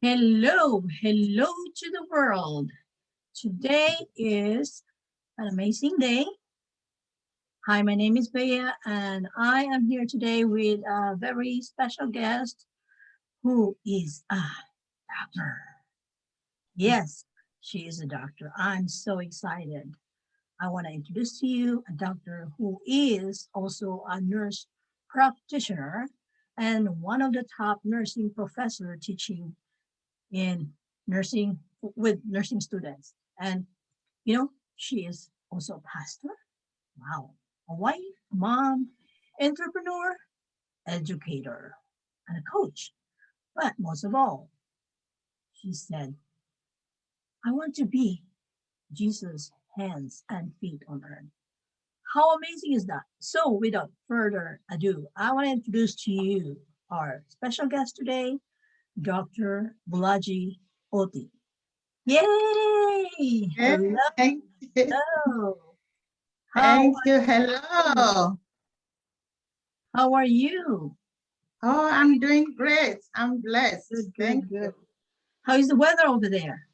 Hello, hello to the world. Today is an amazing day. Hi, my name is Bea, and I am here today with a very special guest who is a doctor. Yes, she is a doctor. I'm so excited. I want to introduce to you a doctor who is also a nurse practitioner and one of the top nursing professor teaching in nursing with nursing students. And she is also a pastor. Wow. A wife, mom, entrepreneur, educator, and a coach. But most of all, she said, I want to be Jesus' hands and feet on earth. How amazing is that? So, without further ado, I want to introduce to you our special guest today, Dr. Bolaji Oti. Yay! Hey, thank you. Hello. How Thank you. are you? Hello. How are you? Oh, I'm doing great. I'm blessed. Good, Thank good, you. good. How is the weather over there?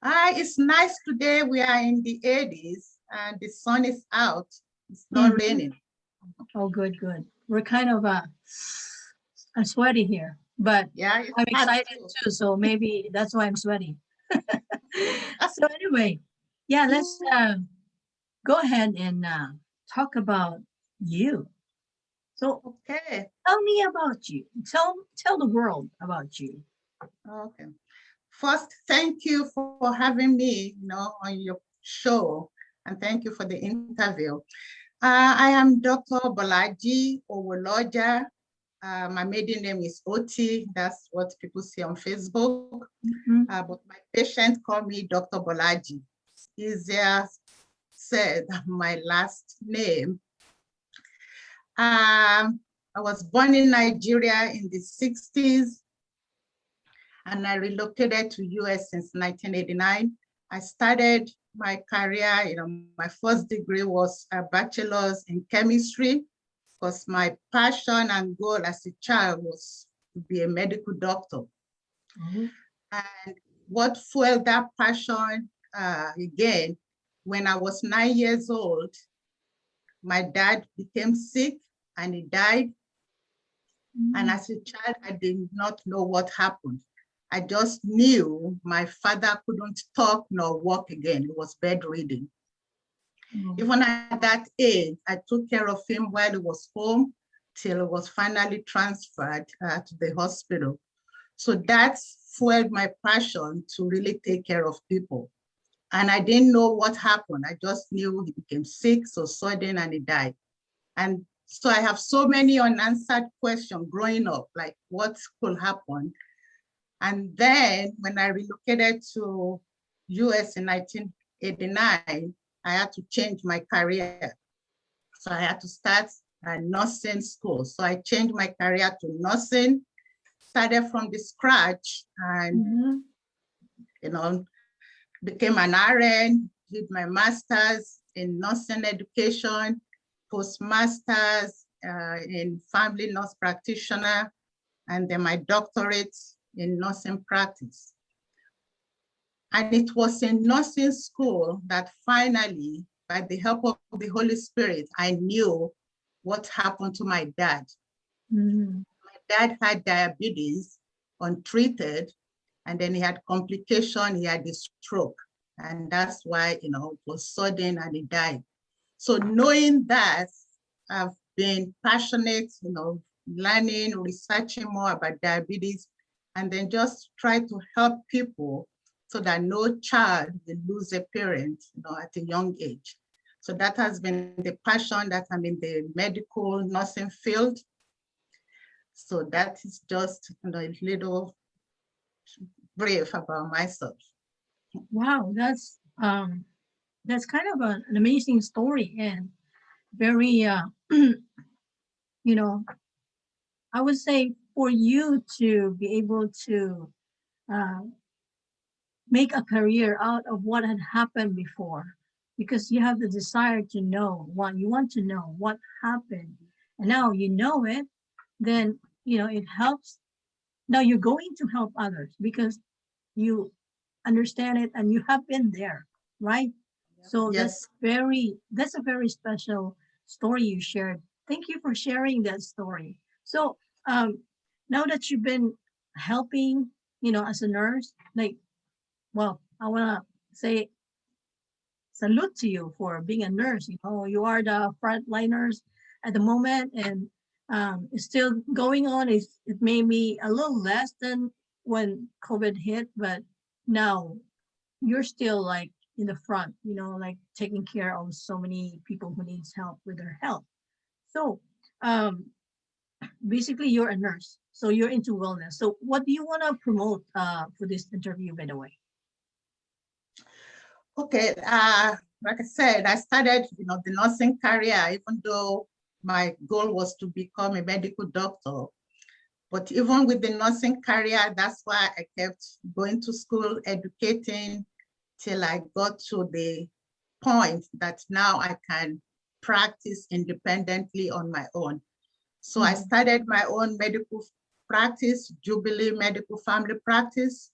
It's nice today. We are in the 80s and the sun is out. It's not Mhm. raining. Oh, good, good. We're kind of I'm sweaty here, but Yeah, it's I'm hot excited too. too. So maybe that's why I'm sweaty. So anyway, yeah, let's go ahead and talk about you. So Okay. tell me about you. Tell the world about you. Okay. First, thank you for having me, on your show, and thank you for the interview. I am Dr. Bolaji Owoloja. My maiden name is Oti. That's what people see on Facebook. Mhm. But my patients call me Dr. Bolaji. Easier said than my last name. I was born in Nigeria in the 60s, and I relocated to US since 1989. I started my career, my first degree was a bachelor's in chemistry because my passion and goal as a child was to be a medical doctor. Mhm. And what fueled that passion again, when I was 9 years old, my dad became sick and he died. And Mhm. as a child, I did not know what happened. I just knew my father couldn't talk nor walk again. He was bedridden. Mhm. Even at that age, I took care of him while he was home till he was finally transferred to the hospital. So that's fueled my passion to really take care of people. And I didn't know what happened. I just knew he became sick so sudden and he died. And so I have so many unanswered questions growing up, like what could happen. And then when I relocated to US in 1989, I had to change my career. So I had to start a nursing school. So I changed my career to nursing, started from the scratch, and Mhm. you know, became an RN, did my master's in nursing education, postmasters in family nurse practitioner, and then my doctorate in nursing practice. And it was in nursing school that finally, by the help of the Holy Spirit, I knew what happened to my dad. Mhm. My dad had diabetes untreated, and then he had complication, he had a stroke. And that's why, it was sudden and he died. So knowing that, I've been passionate, learning, researching more about diabetes, and then just try to help people so that no child will lose a parent, at a young age. So that has been the passion that I'm in the medical nursing field. So that is just, a little brief about myself. Wow, that's kind of an amazing story and very you know, I would say for you to be able to uh, make a career out of what had happened before because you have the desire to know what you want to know what happened and now you know it, then it helps Now you're going to help others because you understand it and you have been there, right? So Yes. that's a very special story you shared. Thank you for sharing that story. So um, now that you've been helping, as a nurse, like, well, I wanna say salute to you for being a nurse. You are the frontliners at the moment, and it's still going on. It may be a little less than when COVID hit, but now you're still like in the front, like taking care of so many people who needs help with their health. So um, basically, you're a nurse, so you're into wellness. So what do you want to promote for this interview, by the way? Okay, like I said, I started, the nursing career, even though my goal was to become a medical doctor. But even with the nursing career, that's why I kept going to school, educating, till I got to the point that now I can practice independently on my own. So I started my own medical practice, Jubilee Medical Family Practice,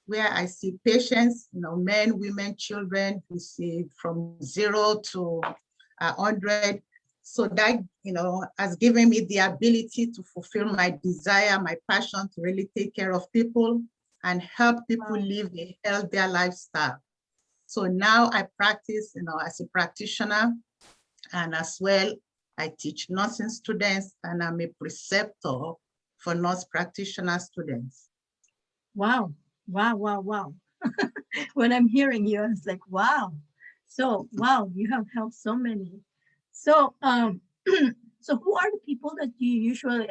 where I see patients, men, women, children, who see from 0 to 100. So that, has given me the ability to fulfill my desire, my passion to really take care of people and help people live a healthier lifestyle. So now I practice, as a practitioner, and as well, I teach nursing students, and I'm a preceptor for nurse practitioner students. Wow, wow, wow, wow. When I'm hearing you, it's like, wow. So, wow, you have helped so many. So, so who are the people that you usually,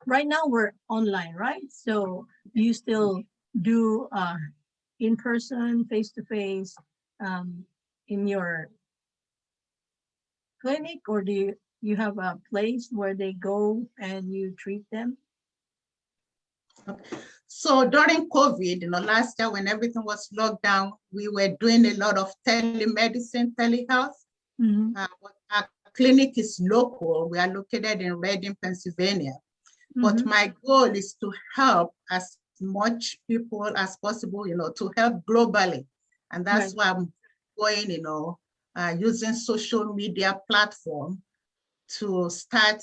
right now we're online, right? So you still do in person, face to face, in your clinic, or do you have a place where they go and you treat them? Okay. So during COVID, last year when everything was locked down, we were doing a lot of telemedicine, telehealth. But our clinic is local. We are located in Reading, Pennsylvania. But my goal is to help as much people as possible, to help globally. And that's Right. why I'm going, using social media platform to start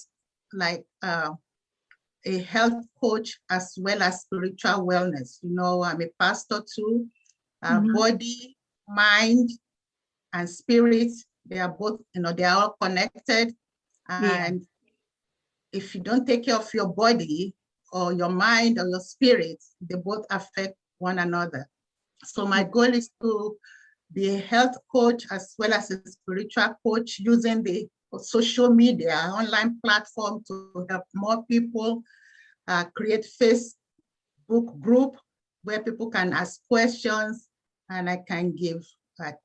like a health coach as well as spiritual wellness. I'm a pastor too. Body, mind, and spirit, they are both, they are all connected. Yeah. And if you don't take care of your body or your mind or your spirit, they both affect one another. So my goal is to be a health coach as well as a spiritual coach using the social media, online platform to help more people create Facebook group where people can ask questions and I can give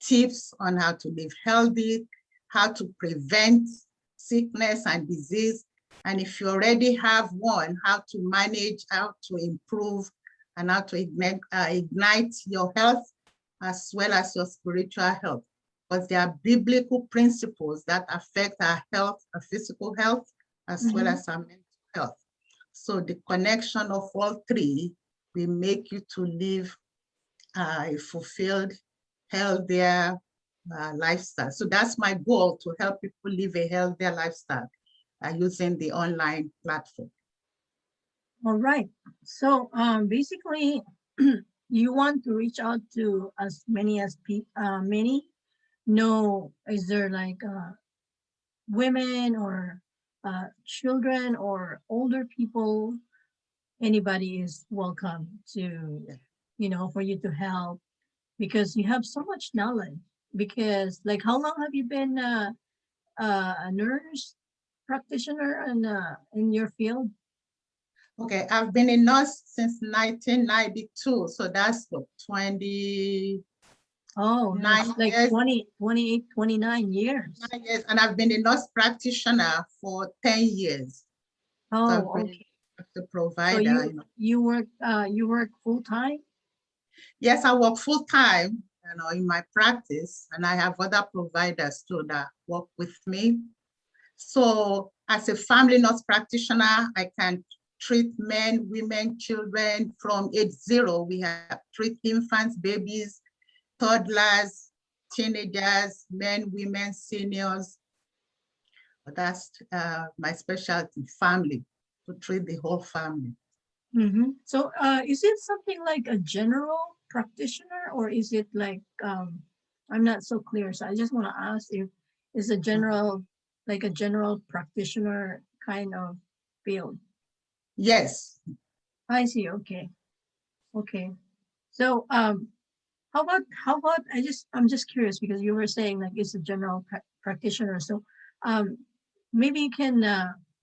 tips on how to live healthy, how to prevent sickness and disease. And if you already have one, how to manage, how to improve, and how to ignite your health as well as your spiritual health. But there are biblical principles that affect our health, our physical health, as well as our mental health. So the connection of all three will make you to live a fulfilled, healthier lifestyle. So that's my goal, to help people live a healthier lifestyle using the online platform. All right. So basically, you want to reach out to as many as many. No, is there like women or children or older people? Anybody is welcome to, for you to help because you have so much knowledge. Because like, how long have you been a nurse practitioner in your field? Okay, I've been a nurse since 1992, so that's what, 29 Oh, that's like years. 20, 28, 29 years. 9 years, and I've been a nurse practitioner for 10 years. So I've Oh, been okay. the So provider. you work full time? Yes, I work full time, in my practice, and I have other providers too that work with me. So as a family nurse practitioner, I can treat men, women, children from age 0. We have treat infants, babies, toddlers, teenagers, men, women, seniors. That's my specialty, family, to treat the whole family. So is it something like a general practitioner, or is it like, I'm not so clear. So I just want to ask if it's a general, like a general practitioner kind of field. Yes. I see. Okay. Okay. So how about I'm just curious because you were saying like it's a general practitioner. So um maybe you can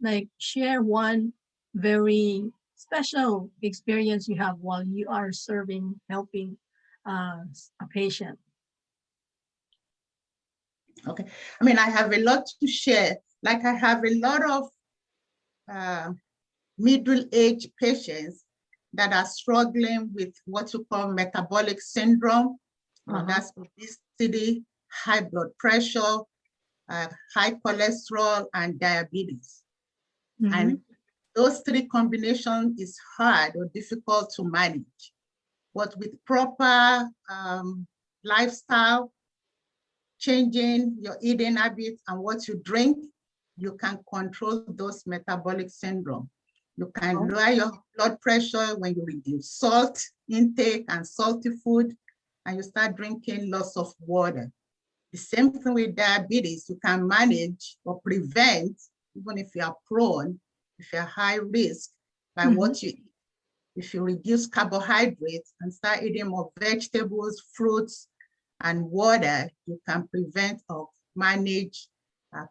like share one very special experience you have while you are serving, helping a patient. Okay. I mean, I have a lot to share. Like I have a lot of middle-aged patients that are struggling with what you call metabolic syndrome. That's obesity, high blood pressure, high cholesterol, and diabetes. And those three combinations is hard or difficult to manage. But with proper lifestyle, changing your eating habits and what you drink, you can control those metabolic syndrome. You can lower your blood pressure when you reduce salt intake and salty food, and you start drinking lots of water. The same thing with diabetes. You can manage or prevent, even if you are prone, if you're high risk, by what you eat. If you reduce carbohydrates and start eating more vegetables, fruits, and water, you can prevent or manage,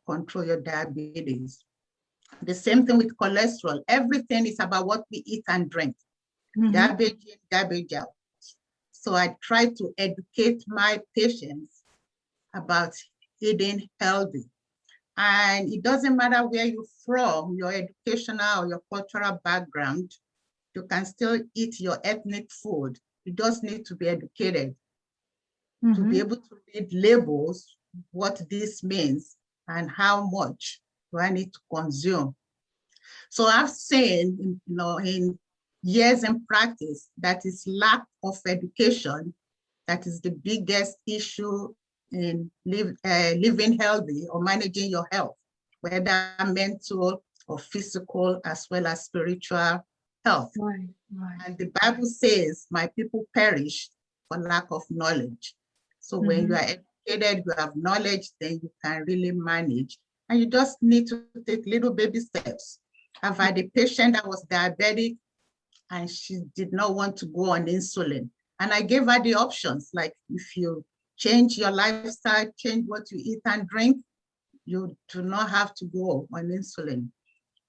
control your diabetes. The same thing with cholesterol. Everything is about what we eat and drink. Garbage in, garbage out. So I try to educate my patients about eating healthy. And it doesn't matter where you're from, your educational or your cultural background, you can still eat your ethnic food. You just need to be educated to be able to read labels, what this means, and how much do I need to consume. So I've seen, in years in practice, that is lack of education that is the biggest issue in living healthy or managing your health, whether mental or physical, as well as spiritual health. Right. And the Bible says, my people perish for lack of knowledge. So when you are educated, you have knowledge, then you can really manage. And you just need to take little baby steps. I've had a patient that was diabetic and she did not want to go on insulin. And I gave her the options, like if you change your lifestyle, change what you eat and drink, you do not have to go on insulin.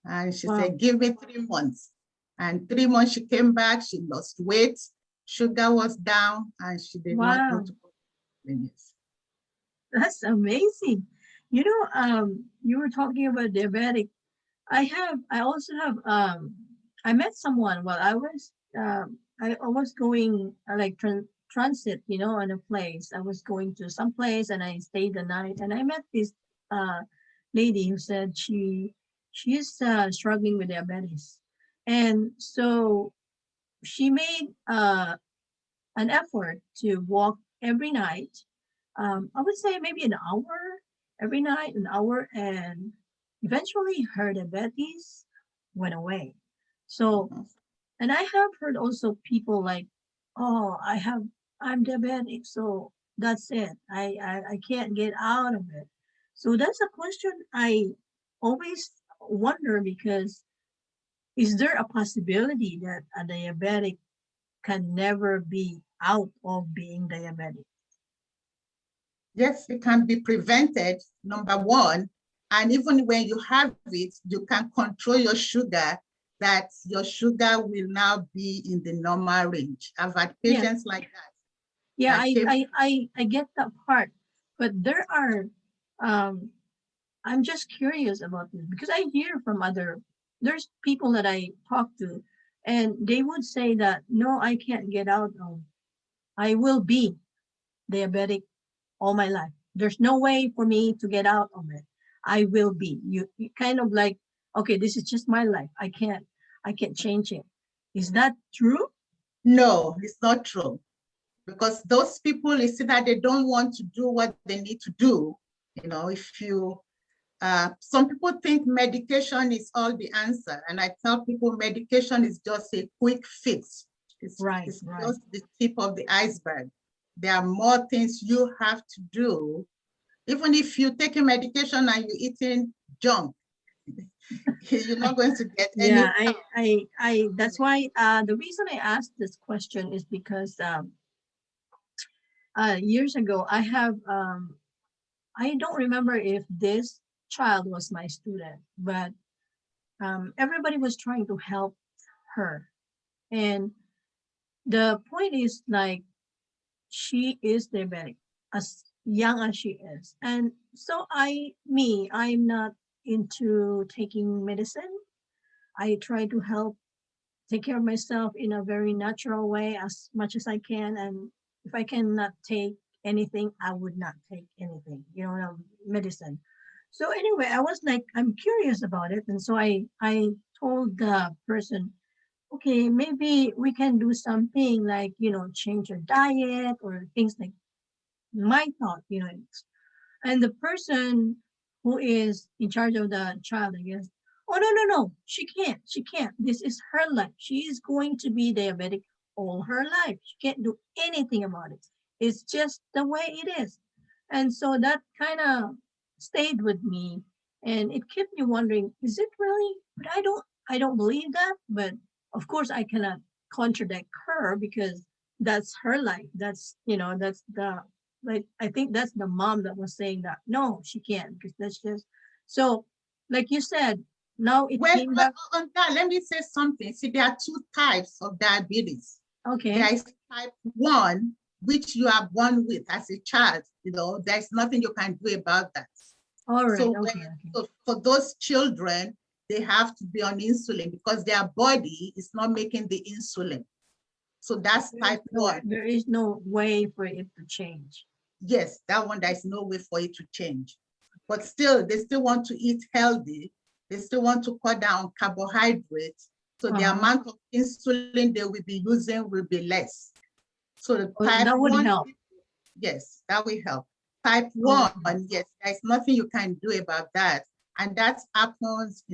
And she said, give me 3 months. And 3 months she came back, she lost weight, sugar was down, and she did not go to insulin. That's amazing. You know, you were talking about diabetic. I also have, I met someone while I was going like transit, on a place. I was going to some place and I stayed the night and I met this uh, lady who said she's struggling with diabetes. And so she made an effort to walk every night. I would say maybe an hour every night, an hour, and eventually her diabetes went away. So, and I have heard also people like, oh, I'm diabetic, so that's it. I can't get out of it. So that's a question I always wonder because is there a possibility that a diabetic can never be out of being diabetic? Yes, it can be prevented, number one. And even when you have it, you can control your sugar, that your sugar will now be in the normal range. I've had patients like that. Yeah, I get that part. But there are, I'm just curious about this because I hear from there's people that I talk to and they would say that, no, I can't get out of, I will be diabetic all my life. There's no way for me to get out of it. I will be. You kind of like, okay, this is just my life. I can change it. Is that true? No, it's not true. Because those people, it's that they don't want to do what they need to do. You know, if you, some people think medication is all the answer. And I tell people medication is just a quick fix. It's just the tip of the iceberg. There are more things you have to do. Even if you take a medication and you're eating junk, you're not going to get any. Yeah, that's why the reason I asked this question is because years ago I have I don't remember if this child was my student, but everybody was trying to help her. And the point is like, she is diabetic as young as she is. And so I'm not into taking medicine. I try to help take care of myself in a very natural way as much as I can. And if I cannot take anything, I would not take anything, medicine. So anyway, I was like, I'm curious about it. And so I told the person, okay, maybe we can do something like, change your diet or things like my thought, and the person who is in charge of the child, I guess, oh, no, she can't. This is her life. She is going to be diabetic all her life. She can't do anything about it. It's just the way it is. And so that kind of stayed with me, and it kept me wondering, is it really? But I don't believe that. But of course, I cannot contradict her because that's her life. That's the, like, I think that's the mom that was saying that no, she can't, because that's just so, like you said, now it Well, came back. on that, let me say something. See, there are two types of diabetes. Okay. There is type 1, which you are born with as a child. There's nothing you can do about that. All right. So, Okay. So for those children, they have to be on insulin because their body is not making the insulin. So that's type 1. There is no way for it to change. Yes, that one, there's no way for it to change. But still, they still want to eat healthy. They still want to cut down carbohydrates. So the amount of insulin they will be using will be less. So the type that would 1, help. Yes, that will help. Type 1, yes, there's nothing you can do about that. And that happens,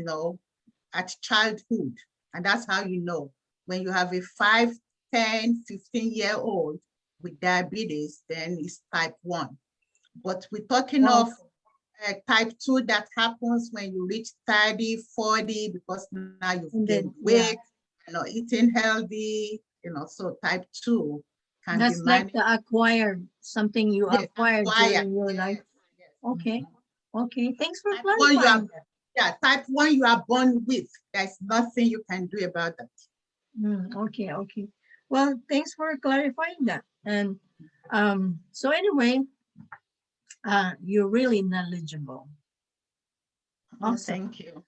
at childhood. And that's how you know. When you have a 5, 10, 15-year-old with diabetes, then it's type 1. But we're talking of type 2 that happens when you reach 30, 40, because now you've gained weight, eating healthy, so type 2 can be managed. That's like the acquired, something you acquired during your life. Yes. Okay. Okay, thanks for Type clarifying that. Yeah, type 1 you are born with. There's nothing you can do about that. Okay. Well, thanks for clarifying that. And so anyway, you're really knowledgeable. Awesome. Thank you.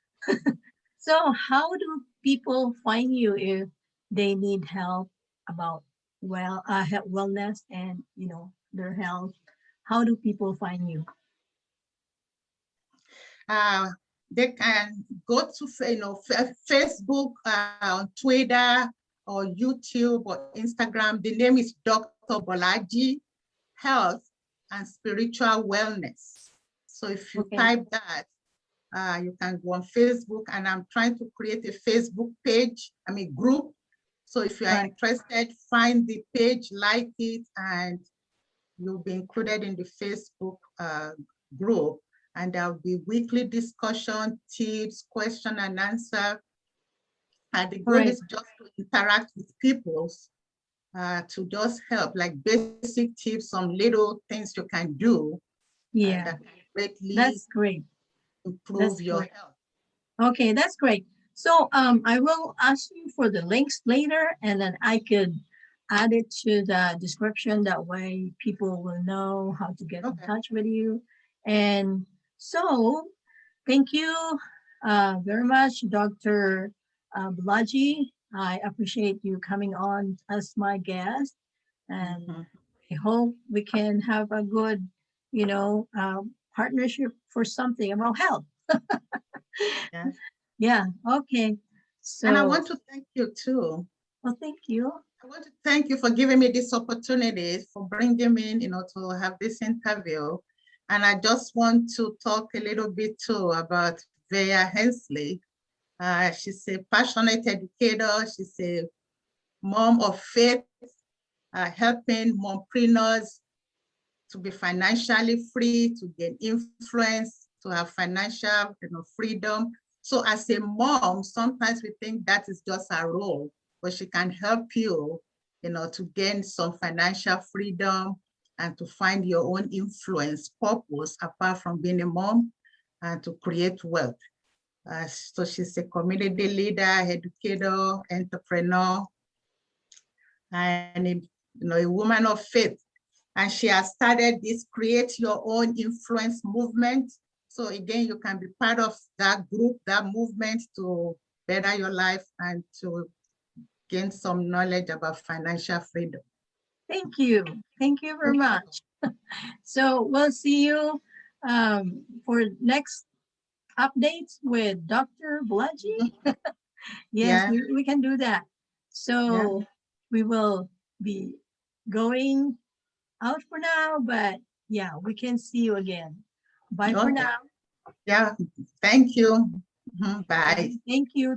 So how do people find you if they need help about wellness and their health? How do people find you? They can go to Facebook, Twitter, or YouTube, or Instagram. The name is Dr. Bolaji, Health and Spiritual Wellness. So if you type that, you can go on Facebook, and I'm trying to create a Facebook group. So if you are interested, find the page, like it, and you'll be included in the Facebook group. And there'll be weekly discussion, tips, question and answer. And the goal is just to interact with people to just help, like basic tips, some little things you can do. Yeah, that's great. Improve your health. Okay, that's great. So I will ask you for the links later, and then I could add it to the description. That way people will know how to get in touch with you. And so thank you very much, Dr. Bolaji. I appreciate you coming on as my guest. And I hope we can have a good, partnership for something about health. Yeah. Okay. And I So, want to thank you too. well, thank you. I want to thank you for giving me this opportunity, for bringing me, to have this interview. And I just want to talk a little bit too about Veya Hensley. She's a passionate educator. She's a mom of faith, helping mompreneurs to be financially free, to gain influence, to have financial freedom. So as a mom, sometimes we think that is just our role, but she can help you, to gain some financial freedom and to find your own influence, purpose, apart from being a mom, and to create wealth. So she's a community leader, educator, entrepreneur, and a woman of faith. And she has started this Create Your Own Influence movement. So again, you can be part of that group, that movement, to better your life and to gain some knowledge about financial freedom. Thank you. Thank you very much. So we'll see you for next updates with Dr. Bolaji. Yes, Yeah. we can do that. So Yeah. we will be going out for now, but yeah, we can see you again. Bye for Okay. now. Yeah. Thank you. Bye. Thank you.